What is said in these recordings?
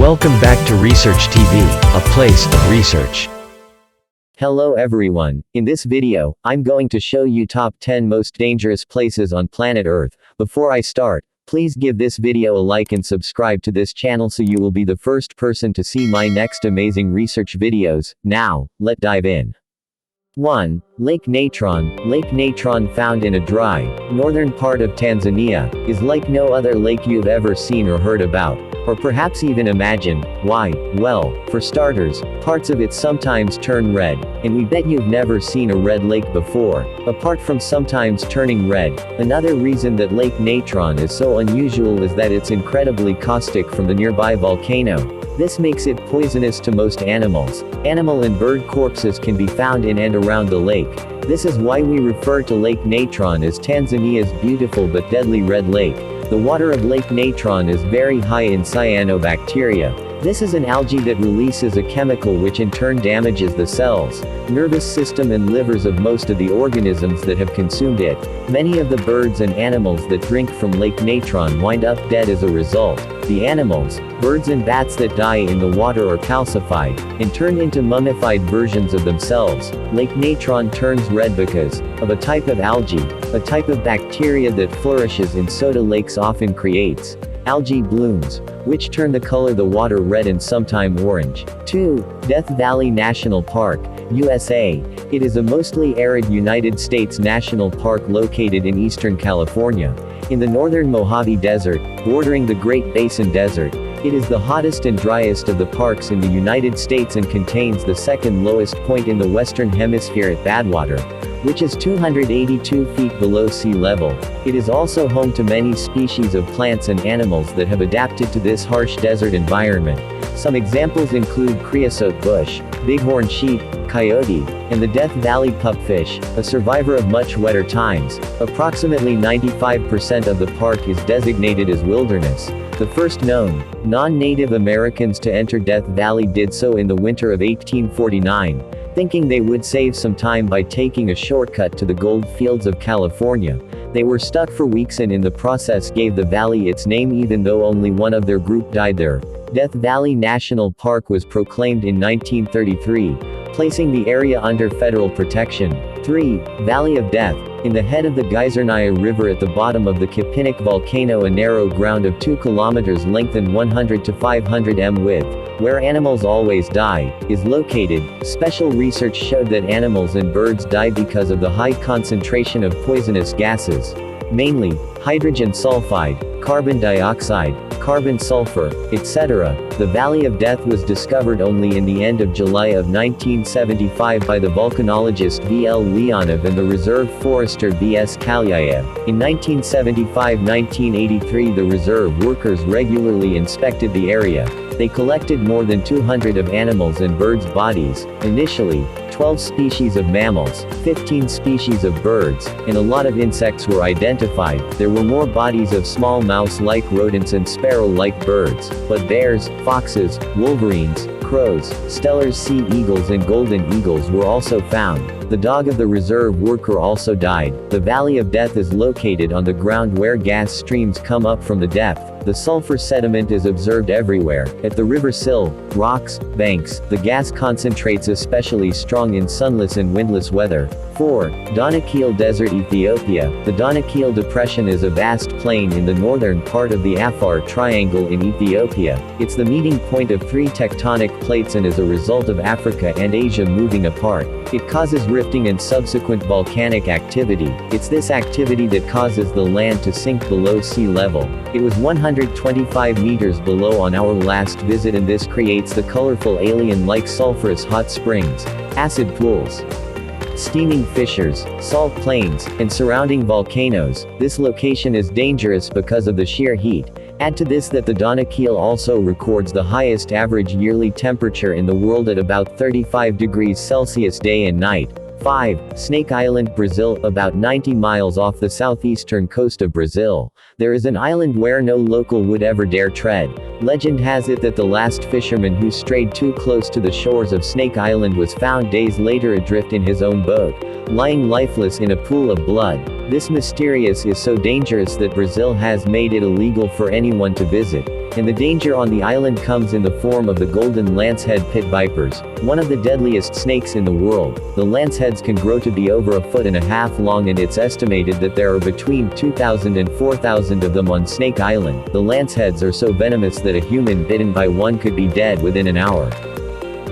Welcome back to Research TV, a place of research. Hello everyone, in this video, I'm going to show you top 10 most dangerous places on planet Earth. Before I start, please give this video a like and subscribe to this channel so you will be the first person to see my next amazing research videos. Now, let's dive in. 1. Lake Natron. Lake Natron, found in a dry, northern part of Tanzania, is like no other lake you've ever seen or heard about, or perhaps even imagined. Why? Well, for starters, parts of it sometimes turn red, and we bet you've never seen a red lake before. Apart from sometimes turning red, another reason that Lake Natron is so unusual is that it's incredibly caustic from the nearby volcano. This makes it poisonous to most animals. Animal and bird corpses can be found in and around the lake. This is why we refer to Lake Natron as Tanzania's beautiful but deadly red lake. The water of Lake Natron is very high in cyanobacteria. This is an algae that releases a chemical which in turn damages the cells, nervous system and livers of most of the organisms that have consumed it. Many of the birds and animals that drink from Lake Natron wind up dead as a result. The animals, birds and bats that die in the water are calcified, and turn into mummified versions of themselves. Lake Natron turns red because of a type of algae, a type of bacteria that flourishes in soda lakes often creates algae blooms, which turn the color the water red and sometime orange. 2. Death Valley National Park, USA. It is a mostly arid United States national park located in eastern California, in the northern Mojave Desert, bordering the Great Basin Desert. It is the hottest and driest of the parks in the United States and contains the second lowest point in the Western Hemisphere at Badwater, which is 282 feet below sea level. It is also home to many species of plants and animals that have adapted to this harsh desert environment. Some examples include creosote bush, bighorn sheep, coyote, and the Death Valley pupfish, a survivor of much wetter times. Approximately 95% of the park is designated as wilderness. The first known non-Native Americans to enter Death Valley did so in the winter of 1849, thinking they would save some time by taking a shortcut to the gold fields of California. They were stuck for weeks and in the process gave the valley its name even though only one of their group died there. Death Valley National Park was proclaimed in 1933, placing the area under federal protection. 3. Valley of Death. In the head of the Geysernaya River at the bottom of the Kapinnik volcano, a narrow ground of 2 kilometers length and 100 to 500 m width, where animals always die, is located. Special research showed that animals and birds die because of the high concentration of poisonous gases, mainly hydrogen sulfide, carbon dioxide, carbon sulfur, etc. The Valley of Death was discovered only in the end of July of 1975 by the volcanologist V.L. Leonov and the reserve forester V.S. Kalyaev. In 1975-1983 the reserve workers regularly inspected the area. They collected more than 200 of animals and birds' bodies. Initially, 12 species of mammals, 15 species of birds, and a lot of insects were identified. There were more bodies of small mouse-like rodents and sparrow-like birds, but bears, foxes, wolverines, crows, stellar sea eagles and golden eagles were also found. The dog of the reserve worker also died. The Valley of Death is located on the ground where gas streams come up from the depth. The sulfur sediment is observed everywhere, at the river sill, rocks, banks. The gas concentrates especially strong in sunless and windless weather. 4. Danakil Desert, Ethiopia. The Danakil Depression is a vast plain in the northern part of the Afar Triangle in Ethiopia. It's the meeting point of 3 tectonic plates and is a result of Africa and Asia moving apart. It causes rifting and subsequent volcanic activity. It's this activity that causes the land to sink below sea level. It was 125 meters below on our last visit, and this creates the colorful alien-like sulfurous hot springs, acid pools, steaming fissures, salt plains, and surrounding volcanoes. This location is dangerous because of the sheer heat. Add to this that the Danakil also records the highest average yearly temperature in the world at about 35 degrees Celsius day and night. 5. Snake Island, Brazil. About 90 miles off the southeastern coast of Brazil, there is an island where no local would ever dare tread. Legend has it that the last fisherman who strayed too close to the shores of Snake Island was found days later adrift in his own boat, lying lifeless in a pool of blood. This mysterious is so dangerous that Brazil has made it illegal for anyone to visit. And the danger on the island comes in the form of the golden lancehead pit vipers, one of the deadliest snakes in the world. The lanceheads can grow to be over 1.5 feet long, and it's estimated that there are between 2,000 and 4,000 of them on Snake Island. The lanceheads are so venomous that a human bitten by one could be dead within an hour.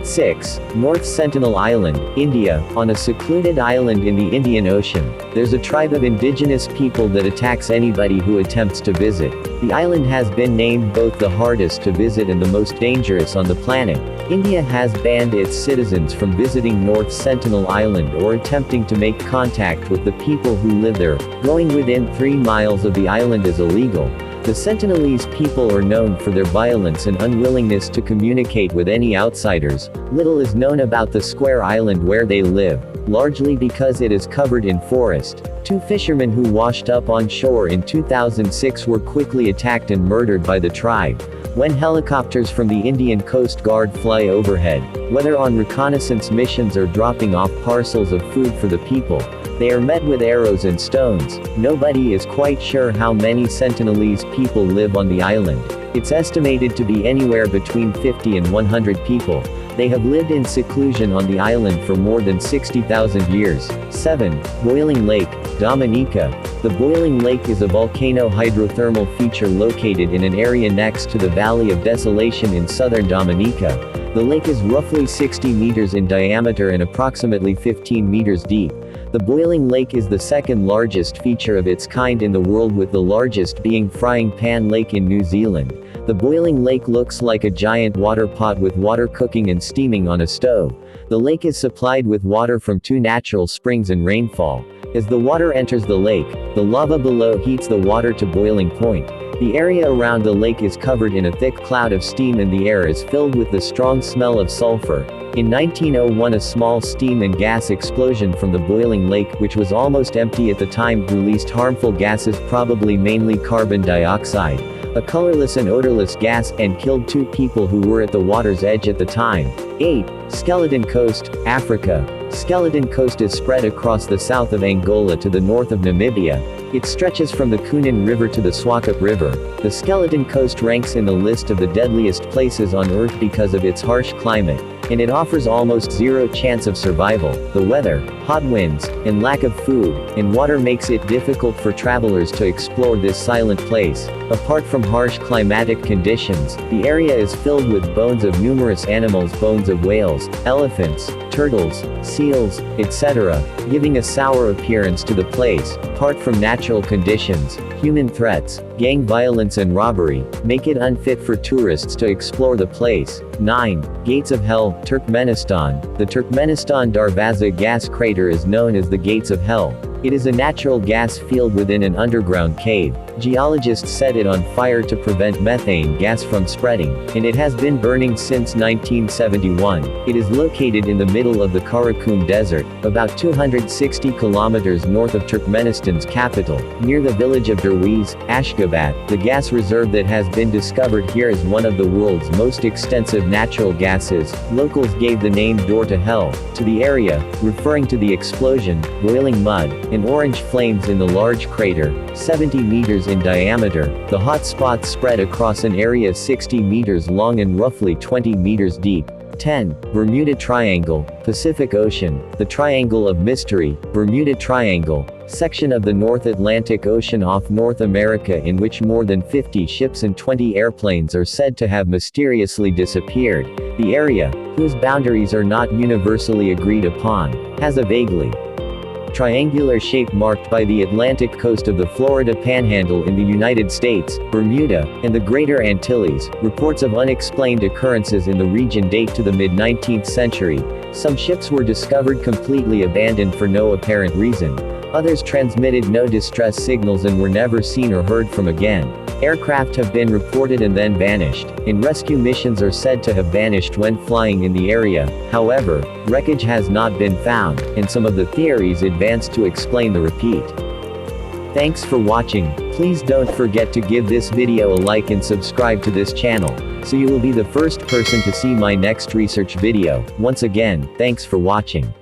6. North Sentinel Island, India. On a secluded island in the Indian Ocean, there's a tribe of indigenous people that attacks anybody who attempts to visit. The island has been named both the hardest to visit and the most dangerous on the planet. India has banned its citizens from visiting North Sentinel Island or attempting to make contact with the people who live there. Going within 3 miles of the island is illegal. The Sentinelese people are known for their violence and unwillingness to communicate with any outsiders. Little is known about the square island where they live, largely because it is covered in forest. 2 fishermen who washed up on shore in 2006 were quickly attacked and murdered by the tribe. When helicopters from the Indian Coast Guard fly overhead, whether on reconnaissance missions or dropping off parcels of food for the people, they are met with arrows and stones. Nobody is quite sure how many Sentinelese people live on the island. It's estimated to be anywhere between 50 and 100 people. They have lived in seclusion on the island for more than 60,000 years. 7. Boiling Lake, Dominica. The Boiling Lake is a volcano hydrothermal feature located in an area next to the Valley of Desolation in southern Dominica. The lake is roughly 60 meters in diameter and approximately 15 meters deep. The Boiling Lake is the second largest feature of its kind in the world, with the largest being Frying Pan Lake in New Zealand. The Boiling Lake looks like a giant water pot with water cooking and steaming on a stove. The lake is supplied with water from 2 natural springs and rainfall. As the water enters the lake, the lava below heats the water to boiling point. The area around the lake is covered in a thick cloud of steam, and the air is filled with the strong smell of sulfur. In 1901, a small steam and gas explosion from the Boiling Lake, which was almost empty at the time, released harmful gases, probably mainly carbon dioxide, a colorless and odorless gas, and killed 2 people who were at the water's edge at the time. 8. Skeleton Coast, Africa. Skeleton Coast is spread across the south of Angola to the north of Namibia. It stretches from the Kunin River to the Swakop River. The Skeleton Coast ranks in the list of the deadliest places on Earth because of its harsh climate, and it offers almost zero chance of survival. The weather, hot winds, and lack of food and water makes it difficult for travelers to explore this silent place. Apart from harsh climatic conditions, the area is filled with bones of numerous animals, bones of whales, elephants, turtles, seals, etc., giving a sour appearance to the place. Apart from natural conditions, human threats, gang violence and robbery make it unfit for tourists to explore the place. 9. Gates of Hell, Turkmenistan. The Turkmenistan Darvaza gas crater is known as the Gates of Hell. It is a natural gas field within an underground cave. Geologists set it on fire to prevent methane gas from spreading, and it has been burning since 1971. It is located in the middle of the Karakum Desert, about 260 kilometers north of Turkmenistan's capital, near the village of Derwiz, Ashgabat. The gas reserve that has been discovered here is one of the world's most extensive natural gases. Locals gave the name Door to Hell to the area, referring to the explosion, boiling mud, and orange flames in the large crater, 70 meters in diameter. The hot spots spread across an area 60 meters long and roughly 20 meters deep. 10. Bermuda Triangle, Pacific Ocean. The Triangle of Mystery, Bermuda Triangle, section of the North Atlantic Ocean off North America, in which more than 50 ships and 20 airplanes are said to have mysteriously disappeared. The area, whose boundaries are not universally agreed upon, has a vaguely triangular shape marked by the Atlantic coast of the Florida Panhandle in the United States, Bermuda, and the Greater Antilles. Reports of unexplained occurrences in the region date to the mid-19th century. Some ships were discovered completely abandoned for no apparent reason. Others transmitted no distress signals and were never seen or heard from again. Aircraft have been reported and then vanished, and rescue missions are said to have vanished when flying in the area. However, wreckage has not been found, and some of the theories advanced to explain the repeat. Thanks for watching. Please don't forget to give this video a like and subscribe to this channel, so you will be the first person to see my next research video. Once again, thanks for watching.